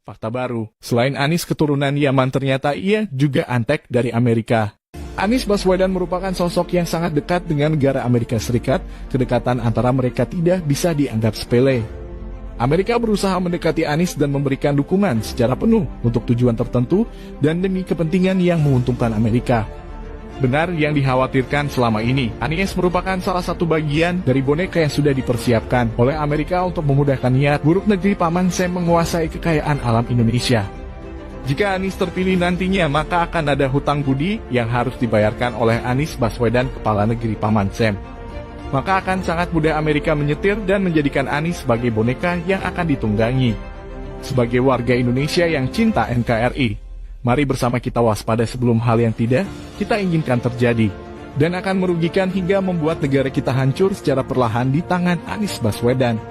Fakta baru, selain Anies keturunan Yaman, ternyata ia juga antek dari Amerika. Anies Baswedan merupakan sosok yang sangat dekat dengan negara Amerika Serikat. Kedekatan antara mereka tidak bisa dianggap sepele. Amerika berusaha mendekati Anies dan memberikan dukungan secara penuh untuk tujuan tertentu dan demi kepentingan yang menguntungkan Amerika. Benar yang dikhawatirkan selama ini, Anies merupakan salah satu bagian dari boneka yang sudah dipersiapkan oleh Amerika untuk memudahkan niat buruk negeri Paman Sam menguasai kekayaan alam Indonesia. Jika Anies terpilih nantinya, maka akan ada hutang budi yang harus dibayarkan oleh Anies Baswedan, kepala negeri Paman Sam. Maka akan sangat mudah Amerika menyetir dan menjadikan Anies sebagai boneka yang akan ditunggangi. Sebagai warga Indonesia yang cinta NKRI, mari bersama kita waspada sebelum hal yang tidak kita inginkan terjadi dan akan merugikan hingga membuat negara kita hancur secara perlahan di tangan Anies Baswedan.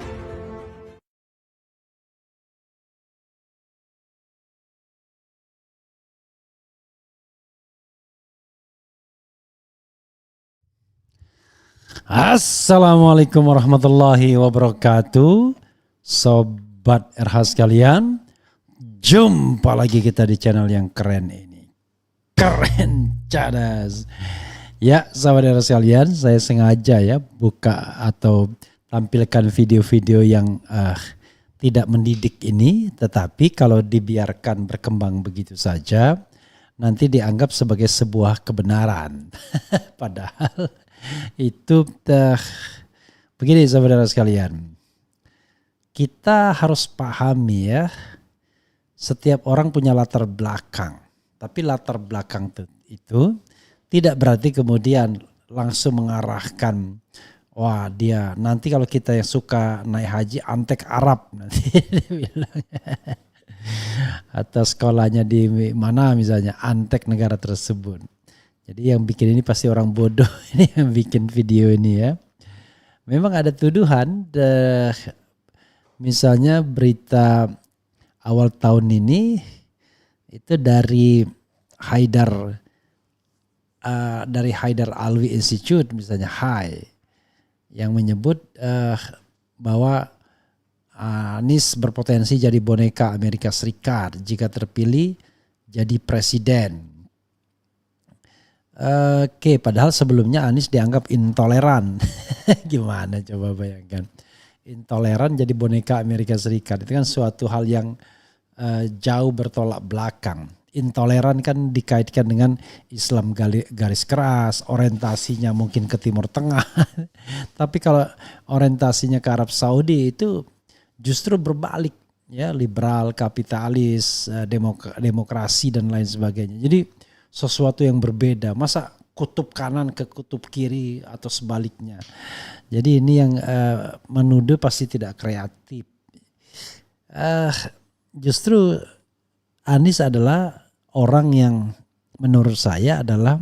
Assalamualaikum warahmatullahi wabarakatuh. Sobat RH sekalian, jumpa lagi kita di channel yang keren ini. Keren cadas. Ya, sahabat RH sekalian, saya sengaja ya buka atau tampilkan video-video yang tidak mendidik ini, tetapi kalau dibiarkan berkembang begitu saja nanti dianggap sebagai sebuah kebenaran. Padahal itu begini saudara sekalian, kita harus pahami ya, setiap orang punya latar belakang, tapi latar belakang itu tidak berarti kemudian langsung mengarahkan, wah dia nanti kalau kita yang suka naik haji antek Arab nanti dia bilang. Atau sekolahnya di mana misalnya antek negara tersebut. Jadi yang bikin ini pasti orang bodoh ini yang bikin video ini ya. Memang ada tuduhan, misalnya berita awal tahun ini itu dari Haidar Alwi Institute misalnya HAI yang menyebut bahwa Anies berpotensi jadi boneka Amerika Serikat jika terpilih jadi presiden. Oke, padahal sebelumnya Anies dianggap intoleran. Gimana coba bayangkan. Intoleran jadi boneka Amerika Serikat. Itu kan suatu hal yang jauh bertolak belakang. Intoleran kan dikaitkan dengan Islam garis keras, orientasinya mungkin ke Timur Tengah. Tapi kalau orientasinya ke Arab Saudi itu justru berbalik. Ya, liberal, kapitalis, demokrasi dan lain sebagainya. Jadi sesuatu yang berbeda, masa kutub kanan ke kutub kiri atau sebaliknya. Jadi ini yang menuduh pasti tidak kreatif. Justru Anies adalah orang yang menurut saya adalah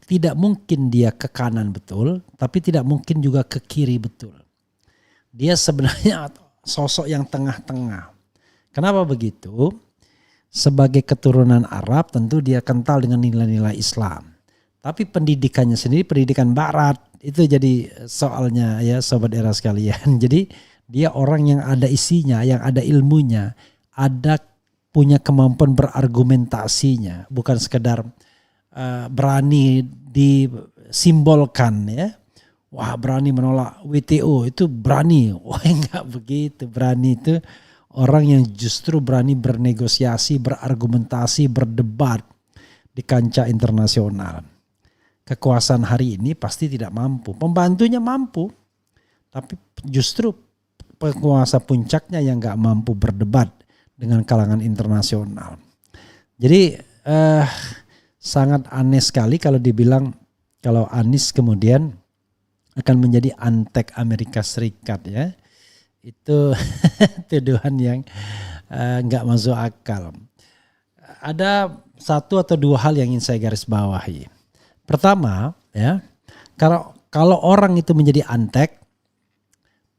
tidak mungkin dia ke kanan betul, tapi tidak mungkin juga ke kiri betul. Dia sebenarnya sosok yang tengah-tengah. Kenapa begitu? Sebagai keturunan Arab tentu dia kental dengan nilai-nilai Islam. Tapi pendidikannya sendiri pendidikan barat. Itu jadi soalnya ya sobat era sekalian. Jadi dia orang yang ada isinya, yang ada ilmunya. Ada punya kemampuan berargumentasinya. Bukan sekedar berani disimbolkan ya. Wah berani menolak WTO itu berani. Wah enggak begitu. Berani itu orang yang justru berani bernegosiasi, berargumentasi, berdebat di kancah internasional. Kekuasaan hari ini pasti tidak mampu. Pembantunya mampu. Tapi justru penguasa puncaknya yang gak mampu berdebat dengan kalangan internasional. Jadi sangat aneh sekali kalau dibilang kalau Anies kemudian akan menjadi antek Amerika Serikat ya. Itu tuduhan yang nggak masuk akal. Ada satu atau dua hal yang ingin saya garis bawahi. Pertama, ya, kalau orang itu menjadi antek,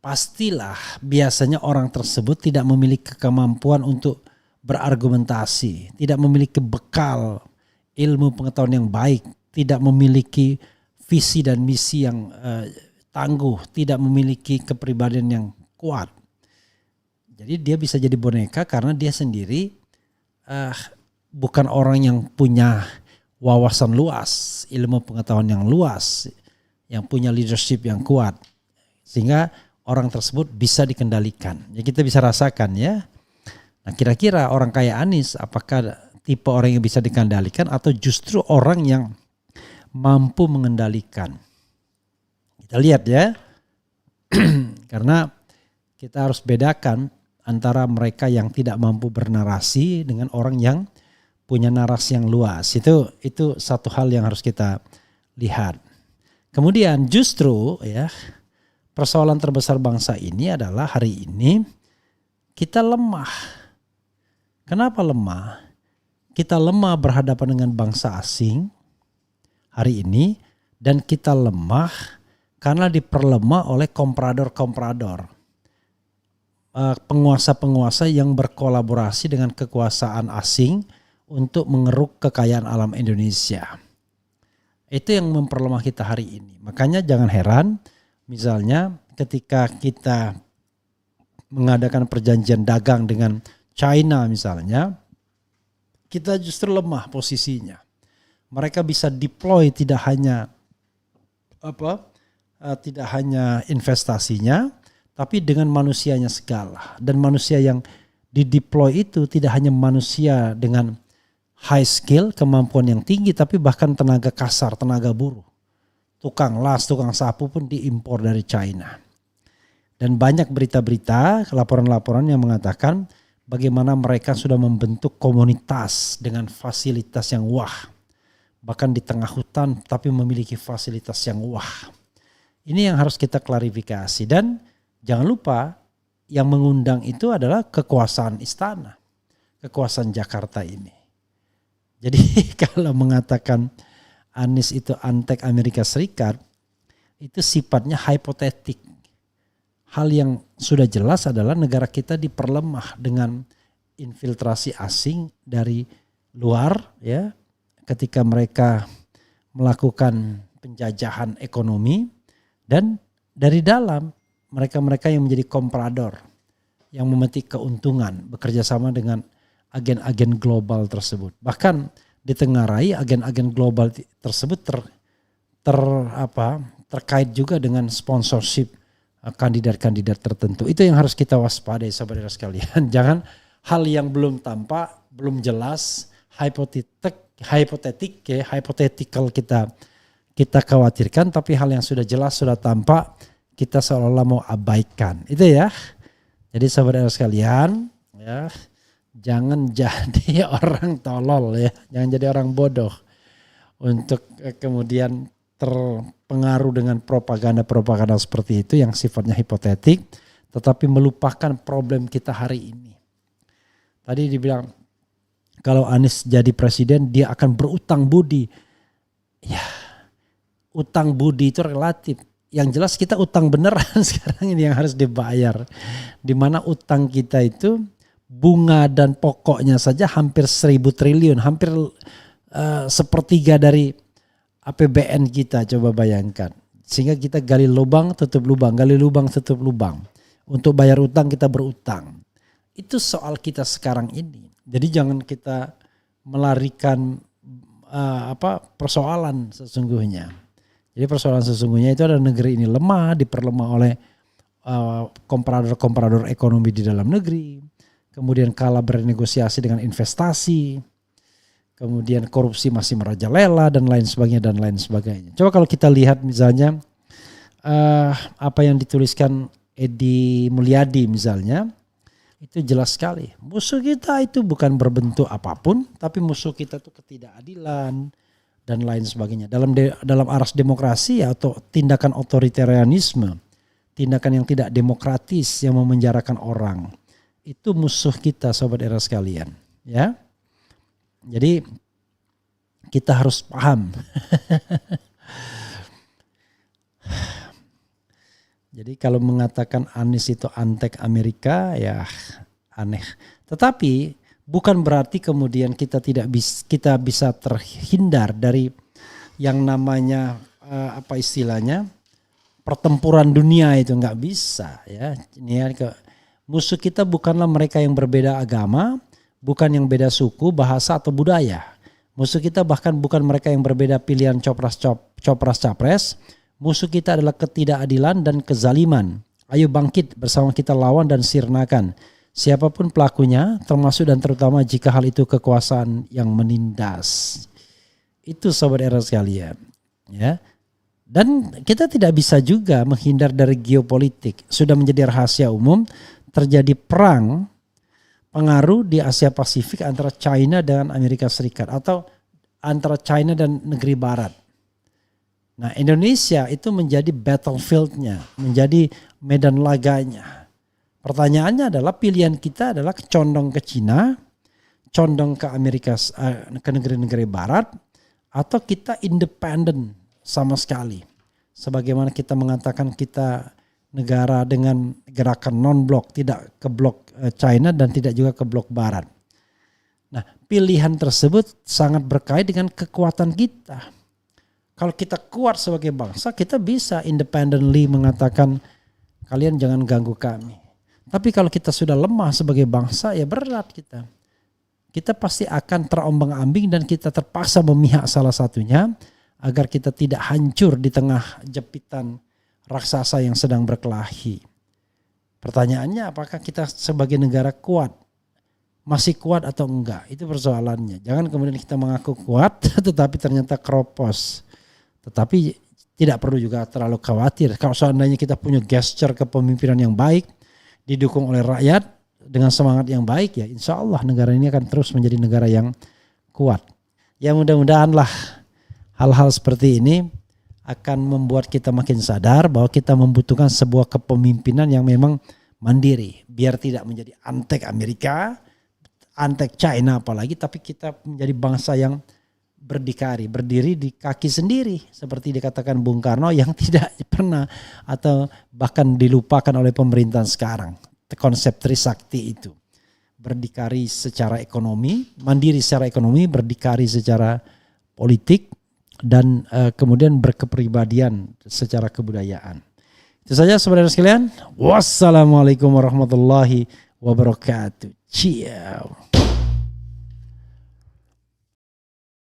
pastilah biasanya orang tersebut tidak memiliki kemampuan untuk berargumentasi, tidak memiliki bekal ilmu pengetahuan yang baik, tidak memiliki visi dan misi yang tangguh, tidak memiliki kepribadian yang kuat. Jadi dia bisa jadi boneka karena dia sendiri bukan orang yang punya wawasan luas, ilmu pengetahuan yang luas, yang punya leadership yang kuat. Sehingga orang tersebut bisa dikendalikan. Ya kita bisa rasakan ya. Nah kira-kira orang kayak Anies apakah tipe orang yang bisa dikendalikan atau justru orang yang mampu mengendalikan? Kita lihat ya. Karena kita harus bedakan antara mereka yang tidak mampu bernarasi dengan orang yang punya narasi yang luas. Itu satu hal yang harus kita lihat. Kemudian justru ya persoalan terbesar bangsa ini adalah hari ini kita lemah. Kenapa lemah? Kita lemah berhadapan dengan bangsa asing hari ini dan kita lemah karena diperlemah oleh komprador-komprador. Penguasa-penguasa yang berkolaborasi dengan kekuasaan asing untuk mengeruk kekayaan alam Indonesia. Itu yang memperlemah kita hari ini. Makanya jangan heran misalnya ketika kita mengadakan perjanjian dagang dengan China misalnya, kita justru lemah posisinya. Mereka bisa deploy tidak hanya investasinya, tapi dengan manusianya segala. Dan manusia yang dideploy itu tidak hanya manusia dengan high skill, kemampuan yang tinggi, tapi bahkan tenaga kasar, tenaga buruh. Tukang las, tukang sapu pun diimpor dari China. Dan banyak berita-berita, laporan-laporan yang mengatakan bagaimana mereka sudah membentuk komunitas dengan fasilitas yang wah. Bahkan di tengah hutan tapi memiliki fasilitas yang wah. Ini yang harus kita klarifikasi dan jangan lupa yang mengundang itu adalah kekuasaan istana, kekuasaan Jakarta ini. Jadi kalau mengatakan Anies itu antek Amerika Serikat, itu sifatnya hipotetik. Hal yang sudah jelas adalah negara kita diperlemah dengan infiltrasi asing dari luar, ya, ketika mereka melakukan penjajahan ekonomi, dan dari dalam mereka-mereka yang menjadi komprador, yang memetik keuntungan, bekerja sama dengan agen-agen global tersebut. Bahkan ditengarai agen-agen global tersebut terkait juga dengan sponsorship kandidat-kandidat tertentu. Itu yang harus kita waspadai saudara sekalian. Jangan hal yang belum tampak, belum jelas, hypothetical kita khawatirkan, tapi hal yang sudah jelas, sudah tampak, kita seolah-olah mau abaikan. Itu ya. Jadi saudara sekalian, ya, jangan jadi orang tolol ya, jangan jadi orang bodoh untuk kemudian terpengaruh dengan propaganda-propaganda seperti itu yang sifatnya hipotetik, tetapi melupakan problem kita hari ini. Tadi dibilang kalau Anies jadi presiden dia akan berutang budi. Ya, utang budi itu relatif. Yang jelas kita utang beneran sekarang ini yang harus dibayar. Di mana utang kita itu bunga dan pokoknya saja hampir 1.000 triliun, hampir sepertiga dari APBN kita, coba bayangkan. Sehingga kita gali lubang, tutup lubang, gali lubang, tutup lubang. Untuk bayar utang kita berutang. Itu soal kita sekarang ini. Jadi jangan kita melarikan persoalan sesungguhnya. Jadi persoalan sesungguhnya itu adalah negeri ini lemah, diperlemah oleh komprador-komprador ekonomi di dalam negeri. Kemudian kalah bernegosiasi dengan investasi. Kemudian korupsi masih merajalela dan lain sebagainya. Coba kalau kita lihat misalnya apa yang dituliskan Edi Mulyadi misalnya, itu jelas sekali. Musuh kita itu bukan berbentuk apapun, tapi musuh kita itu ketidakadilan dan lain sebagainya. Dalam aras demokrasi atau tindakan otoritarianisme, tindakan yang tidak demokratis yang memenjarakan orang, itu musuh kita sobat era sekalian, ya. Jadi kita harus paham. Jadi kalau mengatakan Anies itu antek Amerika ya aneh. Tetapi bukan berarti kemudian kita bisa terhindar dari yang namanya istilahnya pertempuran dunia, itu nggak bisa ya. Ini Musuh kita bukanlah mereka yang berbeda agama, bukan yang beda suku, bahasa atau budaya. Musuh kita bahkan bukan mereka yang berbeda pilihan copras-capres. Musuh kita adalah ketidakadilan dan kezaliman. Ayo bangkit bersama kita lawan dan sirnakan siapapun pelakunya, termasuk dan terutama jika hal itu kekuasaan yang menindas. Itu sobat era sekalian, ya. Dan kita tidak bisa juga menghindar dari geopolitik. Sudah menjadi rahasia umum terjadi perang pengaruh di Asia Pasifik antara China dengan Amerika Serikat atau antara China dan negeri barat. Nah, Indonesia itu menjadi battlefield-nya, menjadi medan laganya. Pertanyaannya adalah pilihan kita adalah condong ke China, condong ke Amerika, ke negeri-negeri barat, atau kita independen sama sekali. Sebagaimana kita mengatakan kita negara dengan gerakan non-blok, tidak ke blok China dan tidak juga ke blok barat. Nah, pilihan tersebut sangat berkait dengan kekuatan kita. Kalau kita kuat sebagai bangsa, kita bisa independently mengatakan kalian jangan ganggu kami. Tapi kalau kita sudah lemah sebagai bangsa, ya berat kita. Kita pasti akan terombang-ambing dan kita terpaksa memihak salah satunya agar kita tidak hancur di tengah jepitan raksasa yang sedang berkelahi. Pertanyaannya, apakah kita sebagai negara kuat? Masih kuat atau enggak? Itu persoalannya. Jangan kemudian kita mengaku kuat tetapi ternyata keropos. Tetapi tidak perlu juga terlalu khawatir. Kalau seandainya kita punya gesture kepemimpinan yang baik, didukung oleh rakyat dengan semangat yang baik, ya insya Allah negara ini akan terus menjadi negara yang kuat. Ya mudah-mudahanlah hal-hal seperti ini akan membuat kita makin sadar bahwa kita membutuhkan sebuah kepemimpinan yang memang mandiri. Biar tidak menjadi antek Amerika, antek China apalagi, tapi kita menjadi bangsa yang berdikari, berdiri di kaki sendiri. Seperti dikatakan Bung Karno yang tidak pernah atau bahkan dilupakan oleh pemerintahan sekarang. Konsep Trisakti itu. Berdikari secara ekonomi, mandiri secara ekonomi, berdikari secara politik, dan kemudian berkepribadian secara kebudayaan. Itu saja saudara sekalian. Wassalamualaikum warahmatullahi wabarakatuh. Ciao.